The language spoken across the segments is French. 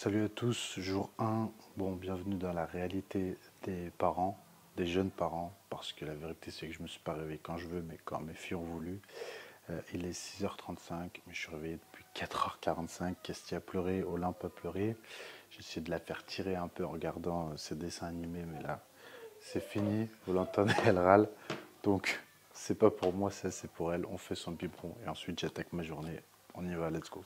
Salut à tous, jour 1. Bon, bienvenue dans la réalité des parents, des jeunes parents, parce que la vérité c'est que je me suis pas réveillé quand je veux, mais quand mes filles ont voulu. Il est 6h35, mais je suis réveillé depuis 4h45. Kestia a pleuré, Olympe a pleuré. J'ai essayé de la faire tirer un peu en regardant ses dessins animés, mais là, c'est fini. Vous l'entendez, elle râle. Donc, c'est pas pour moi, ça c'est pour elle. On fait son biberon et ensuite j'attaque ma journée. On y va, let's go.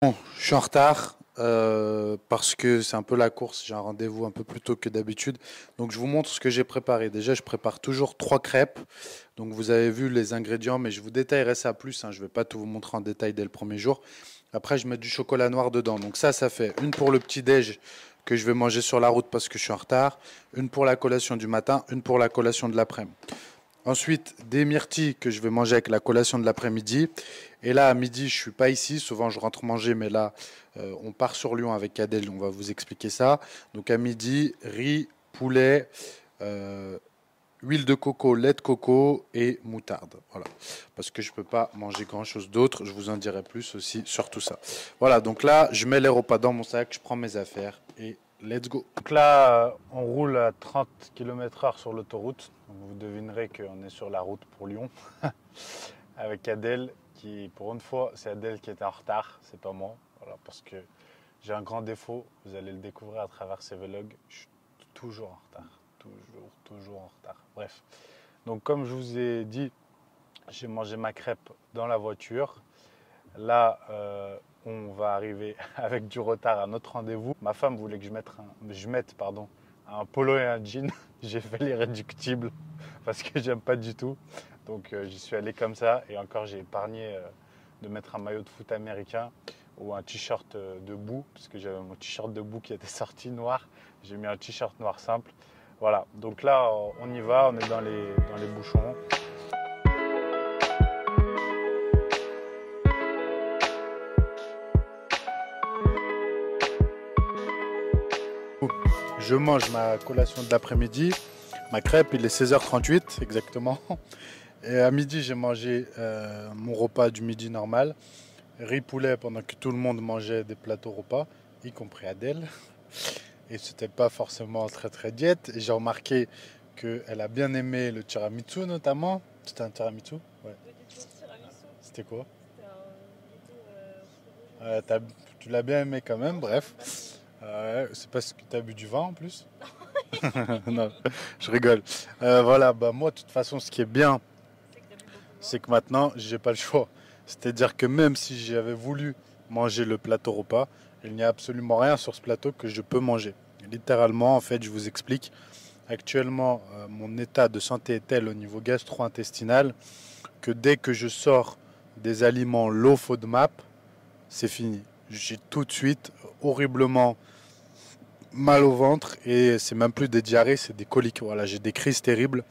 Bon, je suis en retard parce que c'est un peu la course. J'ai un rendez-vous un peu plus tôt que d'habitude. Donc je vous montre ce que j'ai préparé. Déjà, je prépare toujours 3 crêpes. Donc vous avez vu les ingrédients, mais je vous détaillerai ça plus, hein. Je ne vais pas tout vous montrer en détail dès le premier jour. Après, je mets du chocolat noir dedans. Donc ça fait une pour le petit-déj que je vais manger sur la route parce que je suis en retard. Une pour la collation du matin, une pour la collation de l'après-midi. Ensuite, des myrtilles que je vais manger avec la collation de l'après-midi. Et là, à midi, je ne suis pas ici. Souvent, je rentre manger, mais là, on part sur Lyon avec Adèle. On va vous expliquer ça. Donc, à midi, riz, poulet, huile de coco, lait de coco et moutarde. Voilà. Parce que je ne peux pas manger grand-chose d'autre. Je vous en dirai plus aussi sur tout ça. Voilà. Donc là, je mets les repas dans mon sac. Je prends mes affaires et let's go. Donc là, on roule à 30 km/h sur l'autoroute. Vous devinerez qu'on est sur la route pour Lyon avec Adèle qui, pour une fois, c'est Adèle qui était en retard, c'est pas moi. Voilà, parce que j'ai un grand défaut, vous allez le découvrir à travers ces vlogs, je suis toujours en retard, toujours en retard. Bref, donc comme je vous ai dit, j'ai mangé ma crêpe dans la voiture. Là, on va arriver avec du retard à notre rendez-vous. Ma femme voulait que je mette un polo et un jean. J'ai fait l'irréductible parce que j'aime pas du tout. Donc j'y suis allé comme ça. Et encore, j'ai épargné de mettre un maillot de foot américain ou un t-shirt de boue, parce que j'avais mon t-shirt de boue qui était sorti noir. J'ai mis un t-shirt noir simple. Voilà, donc là, on y va. On est dans les bouchons. Je mange ma collation de l'après-midi, ma crêpe, il est 16h38 exactement. Et à midi, j'ai mangé mon repas du midi normal, riz poulet pendant que tout le monde mangeait des plateaux repas, y compris Adèle. Et c'était pas forcément très diète. Et j'ai remarqué qu'elle a bien aimé le tiramisu notamment. C'était un tiramisu? Ouais. C'était quoi? Tu l'as bien aimé quand même, bref. C'est parce que tu as bu du vin en plus? Non, je rigole. Voilà, moi, de toute façon, ce qui est bien, c'est que maintenant, j'ai pas le choix. C'est-à-dire que même si j'avais voulu manger le plateau repas, il n'y a absolument rien sur ce plateau que je peux manger. Littéralement, en fait, je vous explique. Actuellement, mon état de santé est tel au niveau gastro-intestinal que dès que je sors des aliments low FODMAP, c'est fini. J'ai tout de suite horriblement mal au ventre et c'est même plus des diarrhées, c'est des coliques. Voilà, j'ai des crises terribles.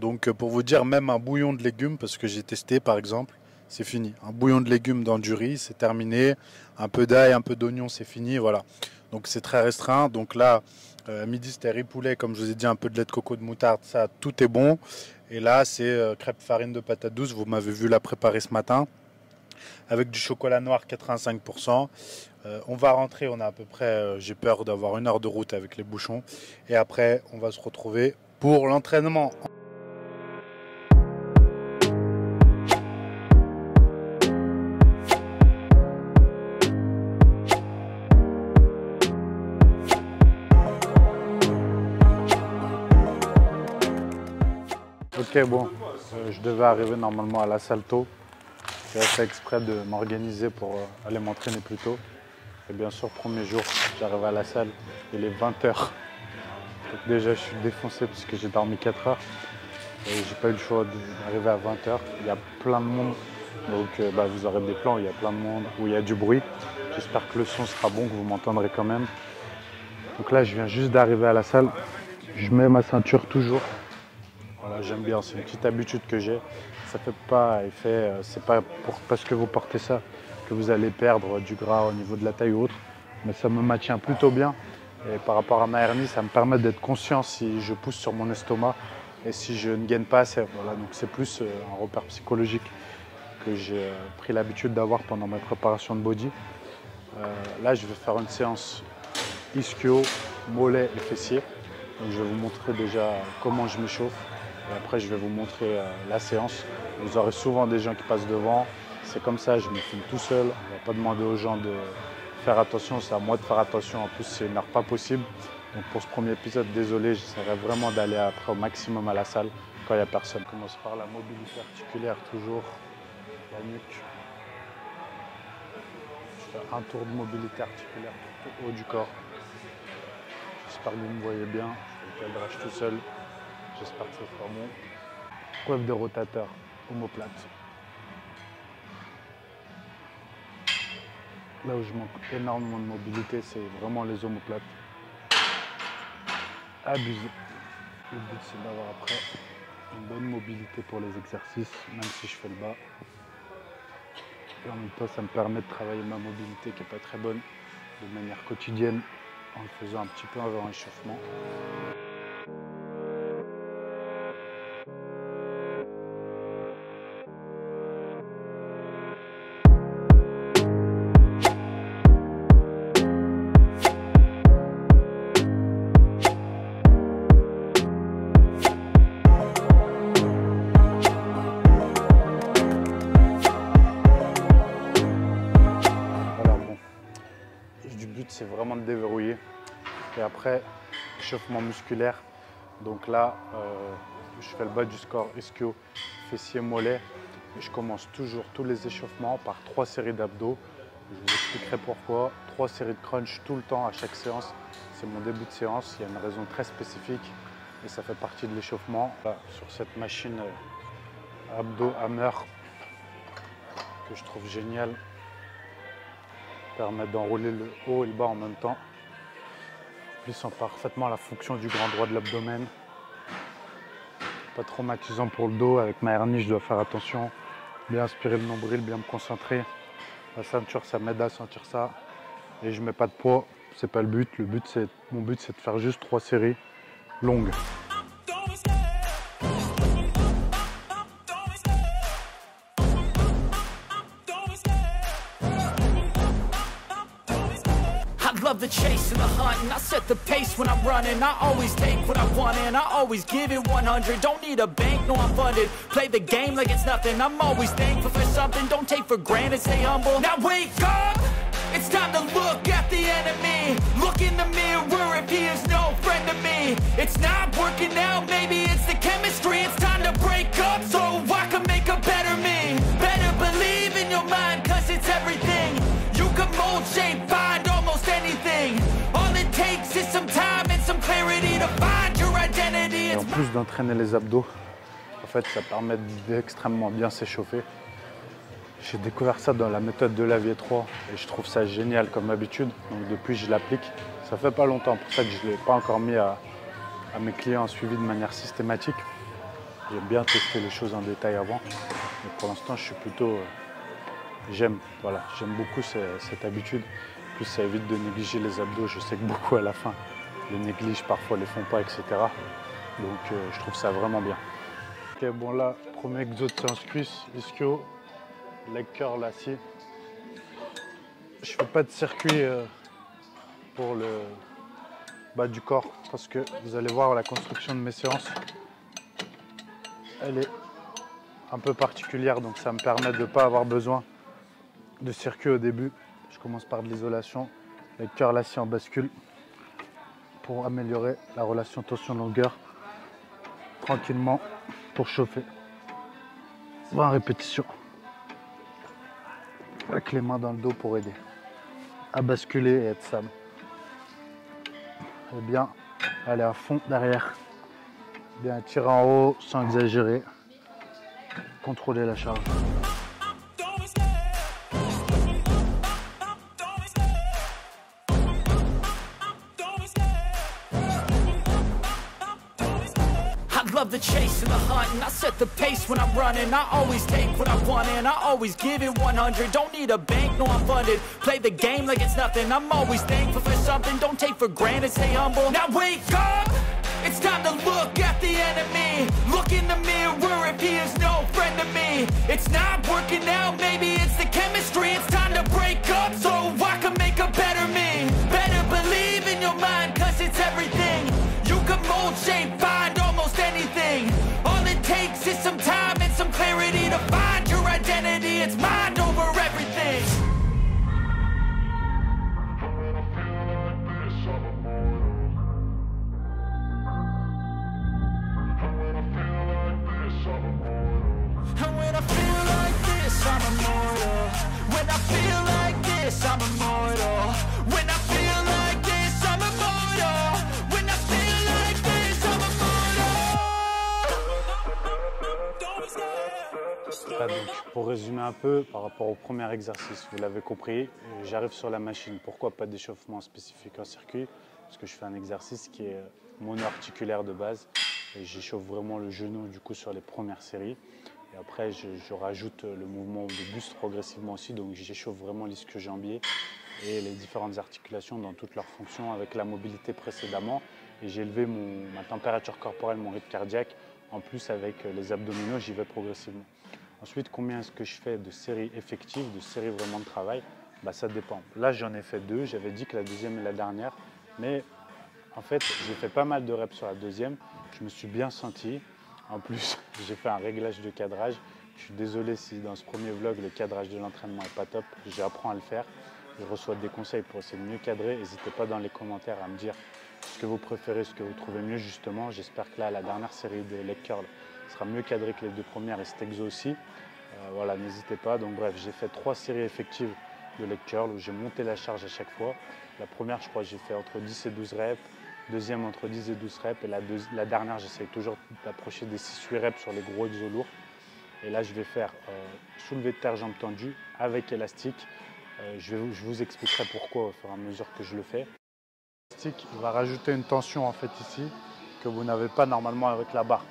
Donc pour vous dire, même un bouillon de légumes, parce que j'ai testé par exemple, c'est fini. Un bouillon de légumes dans du riz, c'est terminé. Un peu d'ail, un peu d'oignon, c'est fini. Voilà. Donc c'est très restreint. Donc là, à midi, c'était riz poulet, comme je vous ai dit, un peu de lait de coco, de moutarde, ça, tout est bon. Et là, c'est crêpe farine de patate douce. Vous m'avez vu la préparer ce matin. Avec du chocolat noir 85%. On va rentrer, on a à peu près, j'ai peur d'avoir 1 heure de route avec les bouchons. Et après, on va se retrouver pour l'entraînement. Ok, bon, je devais arriver normalement à la salle tôt. J'ai fait exprès de m'organiser pour aller m'entraîner plus tôt. Et bien sûr, premier jour, j'arrive à la salle, il est 20 h. Donc déjà, je suis défoncé parce que j'ai dormi 4 heures. Et j'ai pas eu le choix d'arriver à 20 h. Il y a plein de monde. Donc vous aurez des plans où il y a plein de monde, où il y a du bruit. J'espère que le son sera bon, que vous m'entendrez quand même. Donc là, je viens juste d'arriver à la salle. Je mets ma ceinture toujours. Voilà, j'aime bien, c'est une petite habitude que j'ai. Ça fait pas effet, c'est pas parce que vous portez ça que vous allez perdre du gras au niveau de la taille ou autre. Mais ça me maintient plutôt bien. Et par rapport à ma hernie, ça me permet d'être conscient si je pousse sur mon estomac et si je ne gaine pas assez. Voilà, donc c'est plus un repère psychologique que j'ai pris l'habitude d'avoir pendant ma préparation de body. Là, je vais faire une séance ischio, mollet et fessier. Donc, je vais vous montrer déjà comment je m'échauffe et après je vais vous montrer la séance. Vous aurez souvent des gens qui passent devant. C'est comme ça, je me filme tout seul. On ne va pas demander aux gens de faire attention, c'est à moi de faire attention. En plus, c'est une heure pas possible. Donc pour ce premier épisode, désolé, j'essaierai vraiment d'aller après au maximum à la salle quand il n'y a personne. On commence par la mobilité articulaire, toujours la nuque. Je fais un tour de mobilité articulaire tout au haut du corps. J'espère que vous me voyez bien. Je fais le cadrage tout seul. J'espère que ça sera bon. Coiffe de rotateur, omoplate. Là où je manque énormément de mobilité, c'est vraiment les omoplates. Abusé. Le but, c'est d'avoir après une bonne mobilité pour les exercices, même si je fais le bas. Et en même temps, ça me permet de travailler ma mobilité qui n'est pas très bonne de manière quotidienne en le faisant un petit peu avant l'échauffement. C'est vraiment de déverrouiller. Et après, échauffement musculaire. Donc là, je fais le bas du score ischio, fessier, mollet. Et je commence toujours tous les échauffements par 3 séries d'abdos. Je vous expliquerai pourquoi. 3 séries de crunch tout le temps à chaque séance. C'est mon début de séance. Il y a une raison très spécifique et ça fait partie de l'échauffement. Sur cette machine abdos hammer que je trouve géniale. Permet d'enrouler le haut et le bas en même temps, remplissant parfaitement la fonction du grand droit de l'abdomen. Pas traumatisant pour le dos. Avec ma hernie, je dois faire attention, bien aspirer le nombril, bien me concentrer. La ceinture, ça m'aide à sentir ça. Et je mets pas de poids, c'est pas le but. Mon but, c'est de faire juste 3 séries longues. Love the chase and the hunt, and I set the pace when I'm running. I always take what I want and I always give it 100. Don't need a bank, no I'm funded. Play the game like it's nothing. I'm always thankful for something. Don't take for granted, stay humble. Now wake up, it's time to look at the enemy. Look in the mirror if he is no friend to me. It's not working out, maybe it's the chemistry. It's time to break up so I can make a better me. Better believe in your mind, cause it's everything. You can mold, shape, find almost anything. All it takes is some time and some clarity to find your identity. Et en plus d'entraîner les abdos, en fait, ça permet d'extrêmement bien s'échauffer. J'ai découvert ça dans la méthode de Lavier 3 et je trouve ça génial comme habitude. Donc depuis, je l'applique. Ça fait pas longtemps, pour ça que je ne l'ai pas encore mis à mes clients suivis de manière systématique. J'ai bien testé les choses en détail avant. Mais pour l'instant, je suis plutôt... j'aime beaucoup cette habitude. En plus, ça évite de négliger les abdos. Je sais que beaucoup à la fin les négligent, parfois les font pas, etc. Donc je trouve ça vraiment bien. Ok, bon là, premier exo de séance cuisse, ischio, leg curl assis. Je fais pas de circuit pour le bas du corps parce que vous allez voir la construction de mes séances. Elle est un peu particulière, donc ça me permet de ne pas avoir besoin de circuit au début. Je commence par de l'isolation, leg curl assis en bascule pour améliorer la relation tension-longueur tranquillement. pour chauffer. 20 répétitions. Avec les mains dans le dos pour aider à basculer et être stable. Et bien aller à fond derrière. Bien tirer en haut sans exagérer. Contrôler la charge. Love the chase and the hunt, and I set the pace when I'm running. I always take what I want and I always give it 100. Don't need a bank, no I'm funded. Play the game like it's nothing. I'm always thankful for something. Don't take for granted, stay humble. Now wake up, it's time to look at the enemy. Look in the mirror if he is no friend to me. It's not working out, maybe it's the chemistry. It's time to break up so I can make a better me. Better believe in your mind, cause it's everything. You can mold, shape, find almost anything. All it takes is some time and some clarity to find your identity. It's mind over everything. And when I feel like this, I'm immortal. When I feel like this, I'm immortal. When I feel like this, I'm immortal. When I feel like this, I'm immortal. Donc, pour résumer un peu par rapport au premier exercice, vous l'avez compris, j'arrive sur la machine. Pourquoi pas d'échauffement spécifique en circuit? Parce que je fais un exercice qui est mono-articulaire de base et j'échauffe vraiment le genou du coup sur les premières séries. Et après, je rajoute le mouvement de buste progressivement aussi, donc j'échauffe vraiment l'ischio-jambier et les différentes articulations dans toutes leurs fonctions avec la mobilité précédemment. Et j'ai élevé ma température corporelle, mon rythme cardiaque. En plus, avec les abdominaux, j'y vais progressivement. Ensuite, combien est-ce que je fais de séries effectives, de séries vraiment de travail? Bah, ça dépend. Là, j'en ai fait 2. J'avais dit que la deuxième et la dernière. Mais en fait, j'ai fait pas mal de reps sur la deuxième. Je me suis bien senti. En plus, j'ai fait un réglage de cadrage. Je suis désolé si dans ce premier vlog, le cadrage de l'entraînement n'est pas top. J'apprends à le faire. Je reçois des conseils pour essayer de mieux cadrer. N'hésitez pas dans les commentaires à me dire ce que vous préférez, ce que vous trouvez mieux justement. J'espère que là, la dernière série de leg curl sera mieux cadrée que les 2 premières et cet exo aussi. Voilà, n'hésitez pas. Donc bref, j'ai fait 3 séries effectives de leg curl où j'ai monté la charge à chaque fois. La première, je crois, j'ai fait entre 10 et 12 reps. Deuxième, entre 10 et 12 reps. Et la dernière, j'essaye toujours d'approcher des 6-8 reps sur les gros exos lourds. Et là, je vais faire soulevé de terre, jambes tendues avec élastique. Je vous expliquerai pourquoi au fur et à mesure que je le fais. L'élastique va rajouter une tension en fait ici que vous n'avez pas normalement avec la barre.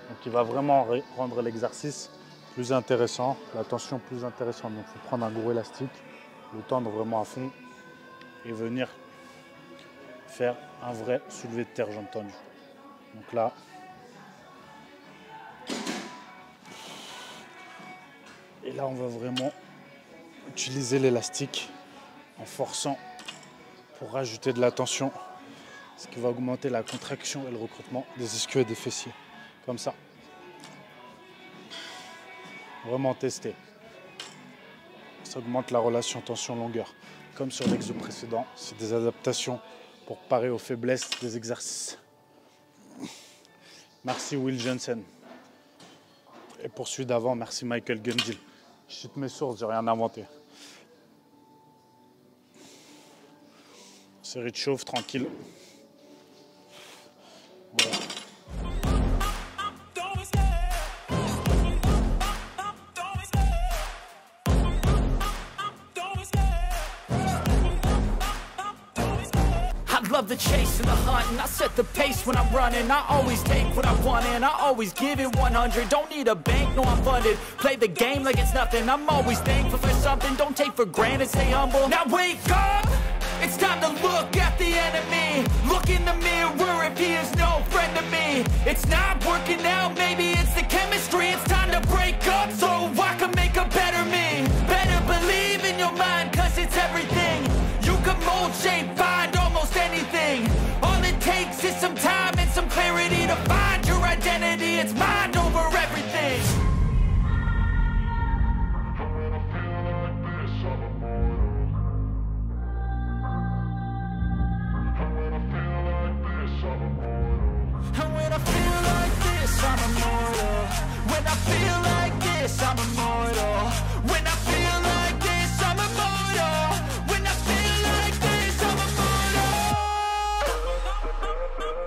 Donc il va vraiment rendre l'exercice plus intéressant, la tension plus intéressante. Donc il faut prendre un gros élastique, le tendre vraiment à fond et venir faire un vrai soulevé de terre jambes tendues. Donc là, et là on va vraiment utiliser l'élastique en forçant pour rajouter de la tension, ce qui va augmenter la contraction et le recrutement des ischios et des fessiers, comme ça. Vraiment tester. Ça augmente la relation tension-longueur. Comme sur l'exo précédent, c'est des adaptations pour parer aux faiblesses des exercices. Merci Will Johnson. Et pour celui d'avant, merci Michael Gundil. Je cite mes sources, j'ai rien inventé. Série de chauffe, tranquille. Voilà. Love the chase and the hunt, and I set the pace when I'm running. I always take what I want and I always give it 100. Don't need a bank, no I'm funded. Play the game like it's nothing. I'm always thankful for something. Don't take for granted, stay humble. Now wake up, it's time to look at the enemy. Look in the mirror if he is no friend to me. It's not working out, maybe it's the chemistry. It's time to break up so I can make a better me. Better believe in your mind, cause it's everything. You can mold, shape, find almost anything. All it takes is some time and some clarity to find your identity. It's mind over everything. And when I feel like this, I'm immortal. I feel like this, I'm immortal. When I feel like this, I'm immortal. When I feel like this, I'm immortal.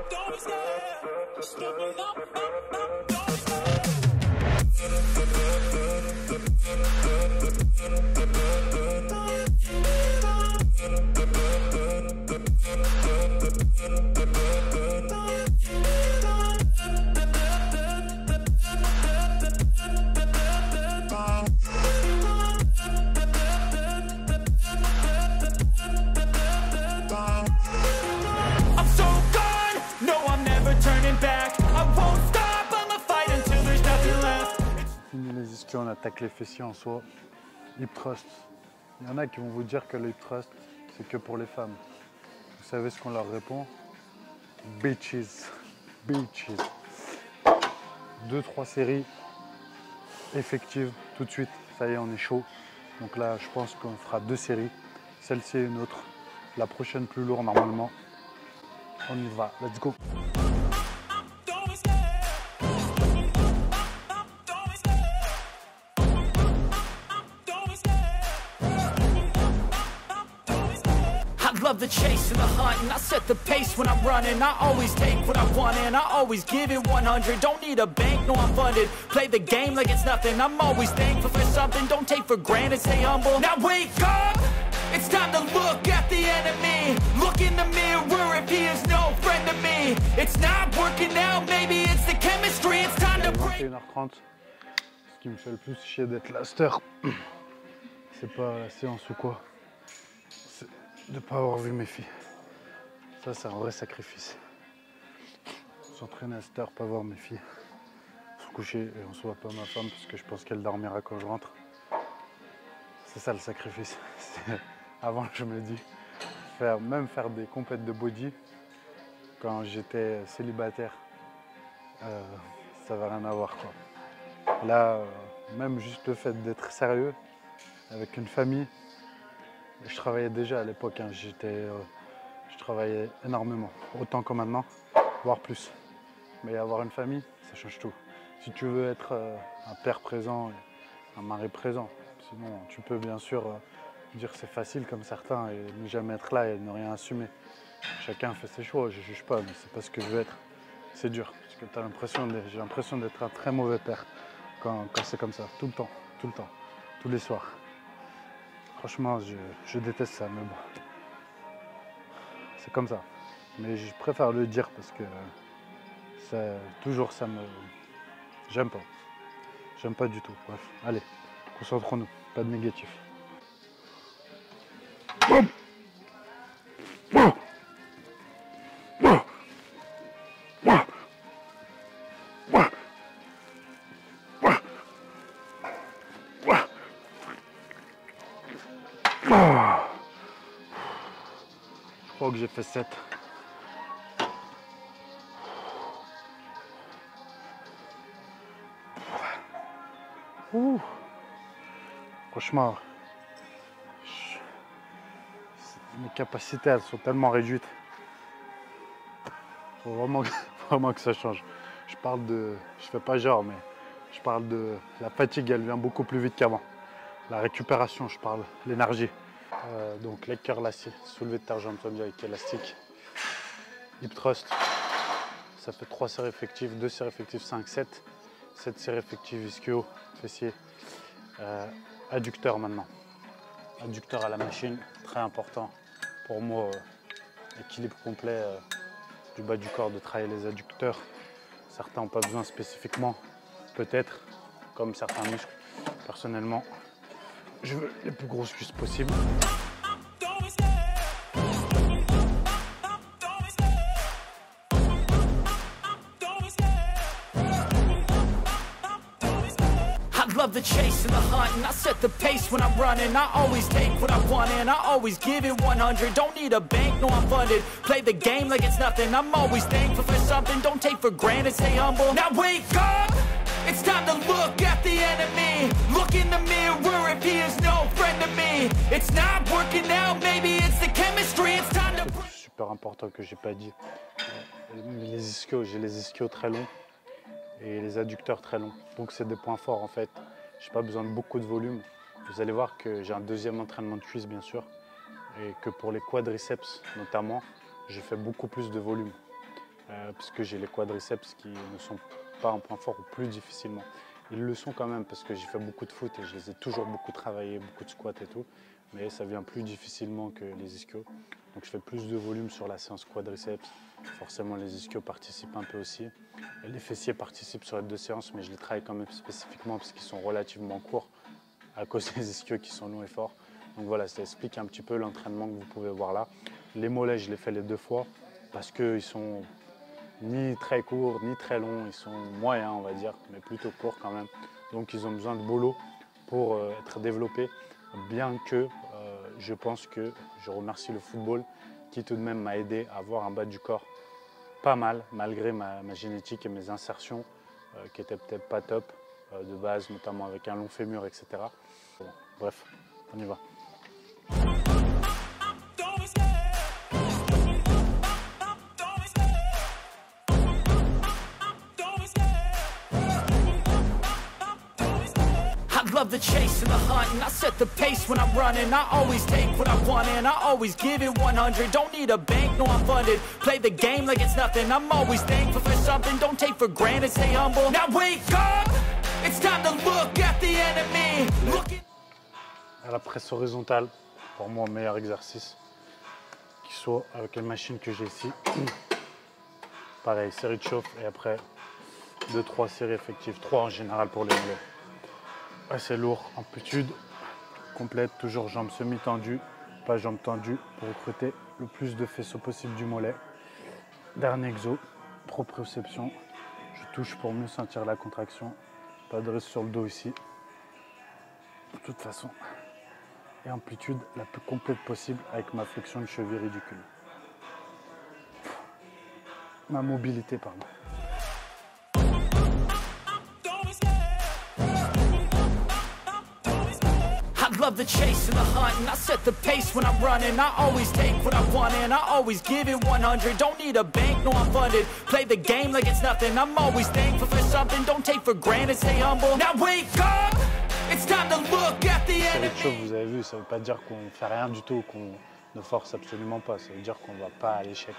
Don't be scared. Step it up, don't be scared. I'm so gone, no I'm never turning back. I won't stop, I'ma fight until there's nothing left. Fini les ischios, on attaque les fessiers en soi. Hip thrust. Il y en a qui vont vous dire que le hip thrust, c'est que pour les femmes. Vous savez ce qu'on leur répond? Bitches. Bitches. 2-3 séries effectives tout de suite. Ça y est, on est chaud. Donc là, je pense qu'on fera 2 séries. Celle-ci et une autre. La prochaine plus lourde normalement. On y va. Let's go. I love the chase and the hunt, and I set the pace when I'm running. I always take what I want and I always give it 100. Don't need a bank, no I'm funded. Play the game like it's nothing. I'm always thankful for something. Don't take for granted, stay humble. Now wake up, it's time to look at the enemy. Look in the mirror if he is no friend to me. It's not working out, maybe it's the chemistry. It's time to break. 21h30. Ce qui me fait le plus chier d'être là à cette heure, c'est pas la séance ou quoi. De ne pas avoir vu mes filles. Ça, c'est un vrai sacrifice. S'entraîner à cette heure, pas voir mes filles. Se coucher et on se voit pas ma femme parce que je pense qu'elle dormira quand je rentre. C'est ça le sacrifice. Avant, je me dis, même faire des compètes de body quand j'étais célibataire, ça va rien avoir quoi. Là, même juste le fait d'être sérieux avec une famille. Je travaillais déjà à l'époque, hein. Je travaillais énormément, autant que maintenant, voire plus. Mais avoir une famille, ça change tout. Si tu veux être un père présent, un mari présent, sinon tu peux bien sûr dire c'est facile comme certains et ne jamais être là et ne rien assumer. Chacun fait ses choix, je ne juge pas, mais c'est pas ce que je veux être. C'est dur, parce que j'ai l'impression d'être un très mauvais père quand c'est comme ça, tout le temps, tous les soirs. Franchement, je déteste ça, mais bon, c'est comme ça. Mais je préfère le dire parce que j'aime pas du tout. Bref, allez, concentrons-nous, pas de négatif. Je crois que j'ai fait 7. Franchement, mes capacités elles sont tellement réduites. Faut vraiment que ça change. Je fais pas genre, mais je parle de la fatigue, elle vient beaucoup plus vite qu'avant. La récupération, je parle, l'énergie. Donc leg curl assis, soulevé de terre jambe tendu avec élastique. Hip thrust, ça fait 3 séries effectives, 2 séries effectives, 5, 7. 7 séries effectives ischio, fessier. Adducteur maintenant. Adducteur à la machine, très important pour moi. Équilibre complet du bas du corps, de travailler les adducteurs. Certains n'ont pas besoin spécifiquement, peut-être, comme certains muscles. Personnellement, je veux les plus grosses cuisses possibles. Love the chase and the hunt, and I set the pace when I'm running. I always take what I want and I always give it 100. Don't need a bank, no I'm funded. Play the game like it's nothing. I'm always thankful for something. Don't take for granted, stay humble. Now wake up, it's time to look at the enemy. Look in the mirror if he is no friend to me. It's not working out, maybe it's the chemistry. It's time to... Super important que j'ai pas dit. Les ischios, j'ai les ischios très longs. et les adducteurs très longs. Donc c'est des points forts en fait. Je n'ai pas besoin de beaucoup de volume. Vous allez voir que j'ai un deuxième entraînement de cuisse bien sûr et que pour les quadriceps notamment, je fais beaucoup plus de volume puisque j'ai les quadriceps qui ne sont pas un point fort ou plus difficilement. Ils le sont quand même parce que j'ai fait beaucoup de foot et je les ai toujours beaucoup travaillé, beaucoup de squats et tout, mais ça vient plus difficilement que les ischios. Donc je fais plus de volume sur la séance quadriceps. Forcément les ischios participent un peu aussi. Et les fessiers participent sur les deux séances, mais je les travaille quand même spécifiquement parce qu'ils sont relativement courts à cause des ischios qui sont longs et forts. Donc voilà, ça explique un petit peu l'entraînement que vous pouvez voir là. Les mollets, je les fais les deux fois parce qu'ils sont ni très courts, ni très longs. Ils sont moyens, on va dire, mais plutôt courts quand même. Donc ils ont besoin de boulot pour être développés, bien que je pense que je remercie le football qui tout de même m'a aidé à avoir un bas du corps pas mal, malgré ma génétique et mes insertions qui étaient peut-être pas top de base, notamment avec un long fémur, etc. Bon, bref, on y va. Love the chase and the hunt, and I set the pace when I'm running. I always take what I want and I always give it 100. Don't need a bank, no I'm funded. Play the game like it's nothing. I'm always thankful for something. Don't take for granted, stay humble. Now wake up, it's time to look at the enemy. À la presse horizontale, pour moi, meilleur exercice qui soit avec les machines que j'ai ici. Pareil, série de chauffe et après 2-3 séries effectives, 3 en général pour les mollets. Assez lourd, amplitude complète, toujours jambes semi-tendues, pas jambes tendues pour recruter le plus de faisceaux possible du mollet. Dernier exo, proprioception, je touche pour mieux sentir la contraction, pas de risque sur le dos ici, de toute façon. Et amplitude la plus complète possible avec ma flexion de cheville ridicule. Ma mobilité, pardon. Love the chase and the hunt, and I set the pace when I'm running. I always take what I want and I always give it 100. Don't need a bank, no I'm funded. Play the game like it's nothing. I'm always thankful for something. Don't take for granted, stay humble. Now wake up, it's time to look at the enemy. Vous avez vu, ça ne veut pas dire qu'on ne fait rien du tout, qu'on ne force absolument pas. Ça veut dire qu'on ne va pas à l'échec,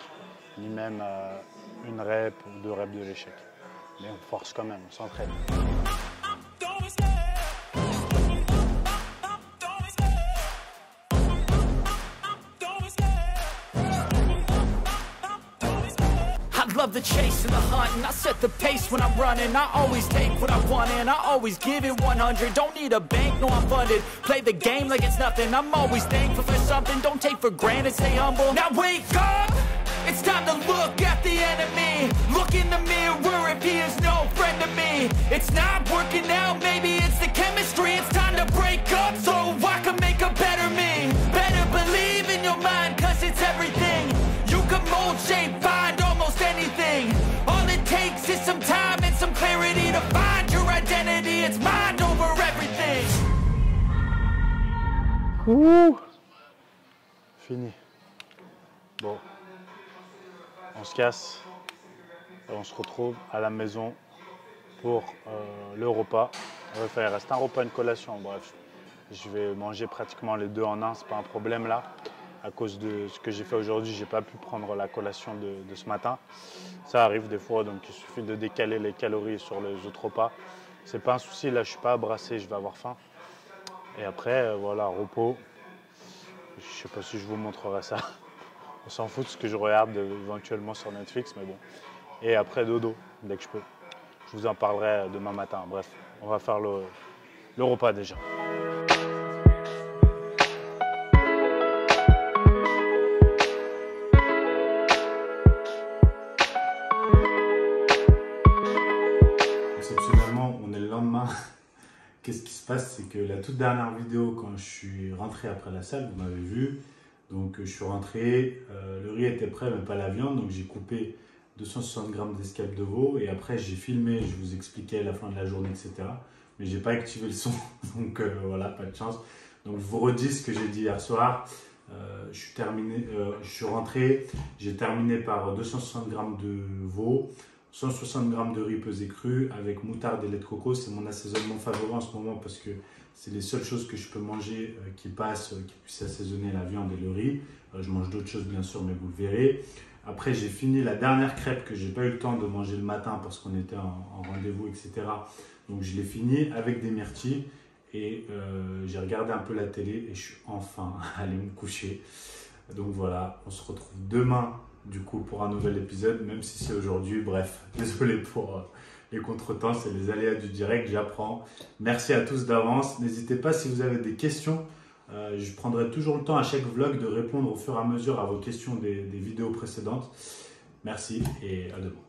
ni même à une rep ou 2 reps de l'échec. Mais on force quand même, on s'entraîne. Love the chase and the hunt, and I set the pace when I'm running. I always take what I want and I always give it 100. Don't need a bank, no I'm funded. Play the game like it's nothing. I'm always thankful for something. Don't take for granted, stay humble. Now wake up, it's time to look at the enemy. Look in the mirror if he is no friend to me. It's not working out, maybe it's the chemistry. It's time to break up so I can make a better me. Better believe in your mind, cause it's everything. You can mold, shape, find almost anything. All it takes is some time and some clarity to find your identity. It's mind over everything. Ouh. Fini. Bon. On se casse. Et on se retrouve à la maison pour le repas. Enfin, il reste un repas, une collation. Bref, je vais manger pratiquement les deux en un. C'est pas un problème là. À cause de ce que j'ai fait aujourd'hui, j'ai pas pu prendre la collation de ce matin. Ça arrive des fois, donc il suffit de décaler les calories sur les autres repas. C'est pas un souci, là je suis pas brassé, je vais avoir faim. Et après, voilà, repos. Je sais pas si je vous montrerai ça. On s'en fout de ce que je regarde éventuellement sur Netflix, mais bon. Et après, dodo, dès que je peux. Je vous en parlerai demain matin. Bref, on va faire le repas déjà. Qu'est-ce qui se passe, c'est que la toute dernière vidéo, quand je suis rentré après la salle, vous m'avez vu, donc je suis rentré, le riz était prêt, mais pas la viande, donc j'ai coupé 260 grammes d'escape de veau, et après j'ai filmé, je vous expliquais la fin de la journée, etc. Mais j'ai pas activé le son, donc voilà, pas de chance. Donc je vous redis ce que j'ai dit hier soir, je suis rentré, j'ai terminé par 260 grammes de veau, 160 g de riz pesé cru avec moutarde et lait de coco. C'est mon assaisonnement favori en ce moment parce que c'est les seules choses que je peux manger qui passent, qui puissent assaisonner la viande et le riz. Je mange d'autres choses bien sûr, mais vous le verrez. Après, j'ai fini la dernière crêpe que j'ai pas eu le temps de manger le matin parce qu'on était en rendez-vous, etc. Donc, je l'ai fini avec des myrtilles et j'ai regardé un peu la télé et je suis enfin allé me coucher. Donc voilà, on se retrouve demain du coup pour un nouvel épisode, même si c'est aujourd'hui. Bref, désolé pour les contretemps, c'est les aléas du direct, j'apprends. Merci à tous d'avance. N'hésitez pas si vous avez des questions. Je prendrai toujours le temps à chaque vlog de répondre au fur et à mesure à vos questions des vidéos précédentes. Merci et à demain.